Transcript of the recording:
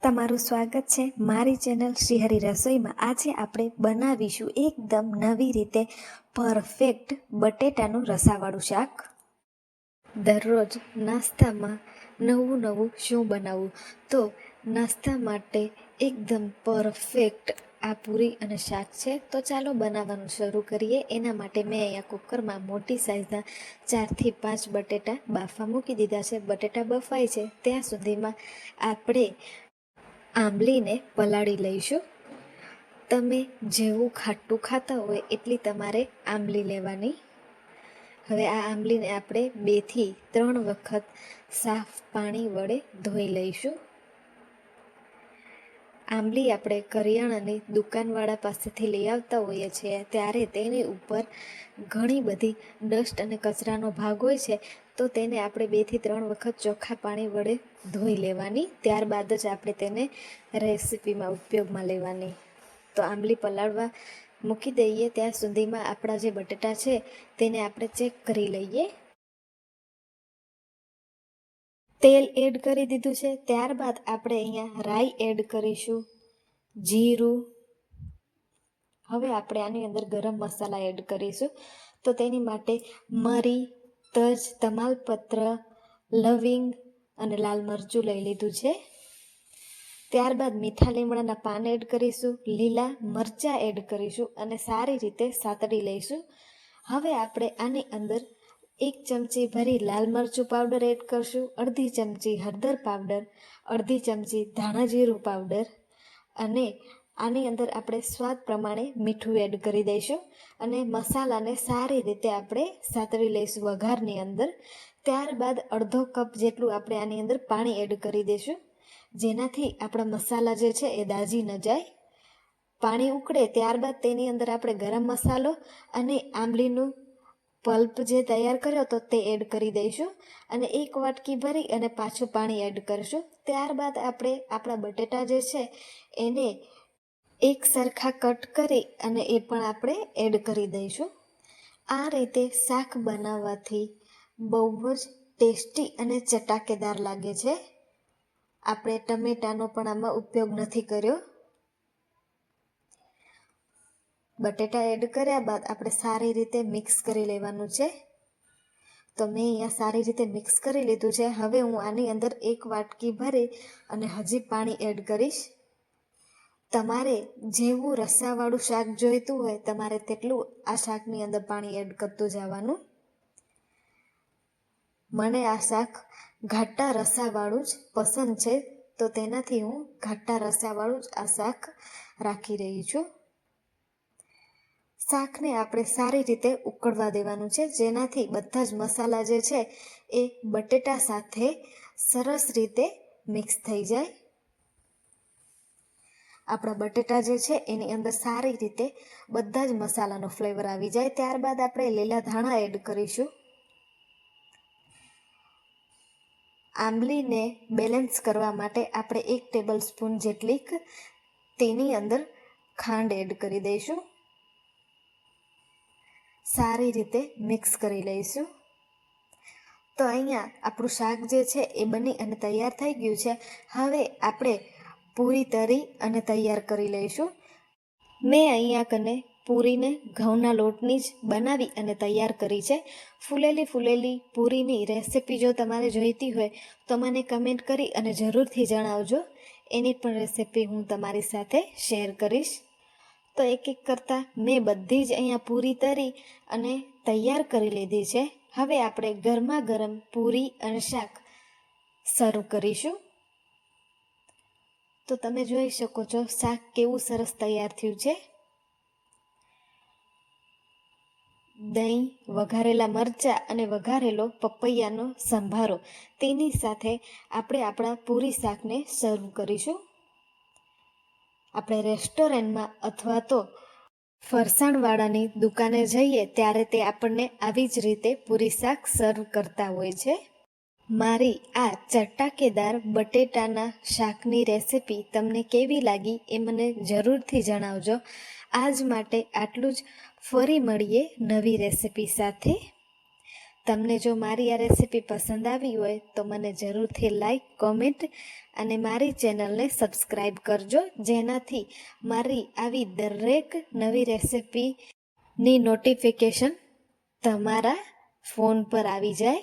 તમારું સ્વાગત છે મારી ચેનલ શ્રીહરિ રસોઈમાં। આજે આપણે બનાવીશું એકદમ નવી રીતે પરફેક્ટ બટેટાનું રસાવાળું શાક। દરરોજ નાસ્તામાં નવું નવું શું બનાવવું, તો નાસ્તા માટે એકદમ પરફેક્ટ આ પૂરી અને શાક છે। તો ચાલો બનાવવાનું શરૂ કરીએ। એના માટે મેં અહીંયા કુકરમાં મોટી સાઇઝના 4થી 5 બટેટા બાફવા મૂકી દીધા છે। બટેટા બફાય છે ત્યાં સુધીમાં આપણે આંબલીને પલાળી લઈશું। તમે જેવું ખાટું ખાતા હોય એટલી તમારે આંબલી લેવાની। હવે આ આંબલીને આપણે 2 થી 3 વખત સાફ પાણી વડે ધોઈ લઈશું। આંબલી આપણે કરિયાણાની દુકાનવાળા પાસેથી લઈ આવતા હોઈએ છીએ ત્યારે તેની ઉપર ઘણી બધી ડસ્ટ અને કચરાનો ભાગ હોય છે, તો તેને આપણે 2 થી 3 વખત ચોખ્ખા પાણી વડે ધોઈ લેવાની। ત્યારબાદ જ આપણે તેને રેસીપીમાં ઉપયોગમાં લેવાની। તો આંબલી પલાળવા મૂકી દઈએ ત્યાં સુધીમાં આપણા જે બટેટા છે તેને આપણે ચેક કરી લઈએ। તેલ એડ કરી દીધું છે। ત્યારબાદ આપણે અહીંયા રાઈ એડ કરીશું, જીરું। હવે આપણે આની અંદર ગરમ મસાલા એડ કરીશું। તો તેની માટે મરી, તજ, તમાલપત્ર, લવિંગ અને લાલ મરચું લઈ લીધું છે। ત્યારબાદ મીઠા લીમડાના પાન એડ કરીશું, લીલા મરચાં એડ કરીશું અને સારી રીતે સાતળી લઈશું। હવે આપણે આની અંદર 1 ચમચી ભરી લાલ મરચું પાવડર એડ કરશું, અડધી ચમચી હળદર પાવડર, અડધી ચમચી ધાણા જીરું પાવડર અને આની અંદર આપણે સ્વાદ પ્રમાણે મીઠું એડ કરી દઈશું અને મસાલાને સારી રીતે આપણે સાતળી લઈશું વઘારની અંદર। ત્યારબાદ અડધો કપ જેટલું આપણે આની અંદર પાણી એડ કરી દઈશું, જેનાથી આપણા મસાલા જે છે એ દાજી ન જાય। પાણી ઉકળે ત્યારબાદ તેની અંદર આપણે ગરમ મસાલો અને આંબલીનું પલ્પ જે તૈયાર કર્યો હતો તે એડ કરી દઈશું અને 1 વાટકી ભરી અને પાછું પાણી એડ કરીશું। ત્યારબાદ આપણે આપણા બટેટા જે છે એને એક સરખા કટ કરી અને એ પણ આપણે એડ કરી દઈશું। આ રીતે શાક બનાવવાથી બહુ જ ટેસ્ટી અને ચટાકેદાર લાગે છે। આપણે ટમેટાનો પણ આમાં ઉપયોગ નથી કર્યો। બટેટા એડ કર્યા બાદ આપણે સારી રીતે મિક્સ કરી લેવાનું છે। તો મેં અહીંયા સારી રીતે મિક્સ કરી લીધું છે। હવે હું આની અંદર 1 વાટકી ભરી અને હજી પાણી એડ કરીશ। તમારે જેવું રસાવાળું શાક જોઈતું હોય તમારે તેટલું આ શાકની અંદર પાણી એડ કરતું જવાનું। મને આ શાક ઘાટા રસાવાળું જ પસંદ છે, તો તેનાથી હું ઘાટા રસાવાળું જ આ શાક રાખી રહી છું। શાકને આપણે સારી રીતે ઉકળવા દેવાનું છે, જેનાથી બધા જ મસાલા જે છે એ બટેટા સાથે સરસ રીતે મિક્સ થઈ જાય। આપણા બટેટા જે છે એની અંદર સારી રીતે બધા જ મસાલાનો ફ્લેવર આવી જાય। ત્યારબાદ આપણે લીલા ધાણા એડ કરીશું। આંબલીને બેલેન્સ કરવા માટે આપણે 1 ટેબલ સ્પૂન જેટલી તેની અંદર ખાંડ એડ કરી દઈશું। સારી રીતે મિક્સ કરી લઈશું। તો અહીંયા આપણું શાક જે છે એ બની અને તૈયાર થઈ ગયું છે। હવે આપણે પૂરી તરી અને તૈયાર કરી લઈશું। મેં અહીંયા કને પૂરીને ઘઉંના લોટની જ બનાવી અને તૈયાર કરી છે। ફૂલેલી પૂરીની રેસીપી જો તમારે જોઈતી હોય તો મને કમેન્ટ કરી અને જરૂરથી જણાવજો। એની પણ રેસીપી હું તમારી સાથે શેર કરીશ। તો એક કરતાં મેં બધી જ અહીંયા પૂરી તરી અને તૈયાર કરી લીધી છે। હવે આપણે ગરમા ગરમ પૂરી અને શાક સર્વ કરીશું। તો તમે જોઈ શકો છો શાક કેવું સરસ તૈયાર થયું છે। દહીં, વઘારેલા મરચાં અને વઘારેલો પપૈયાનો સંભારો, તેની સાથે આપણે આપણા પૂરી શાકને સર્વ કરીશું। આપણે રેસ્ટોરન્ટમાં અથવા તો ફરસાણવાળાની દુકાને જઈએ ત્યારે તે આપણને આવી જ રીતે પૂરી શાક સર્વ કરતા હોય છે। મારી આ ચટાકેદાર બટેટાના શાકની રેસીપી તમને કેવી લાગી એ મને જરૂરથી જણાવજો। આજ માટે આટલું જ। ફરી મળીએ નવી રેસીપી સાથે। તમને જો મારી આ રેસીપી પસંદ આવી હોય તો મને જરૂરથી લાઈક, કોમેન્ટ અને મારી ચેનલને સબસ્ક્રાઈબ કરજો, જેનાથી મારી આવી દરેક નવી રેસીપીની નોટિફિકેશન તમારા ફોન પર આવી જાય.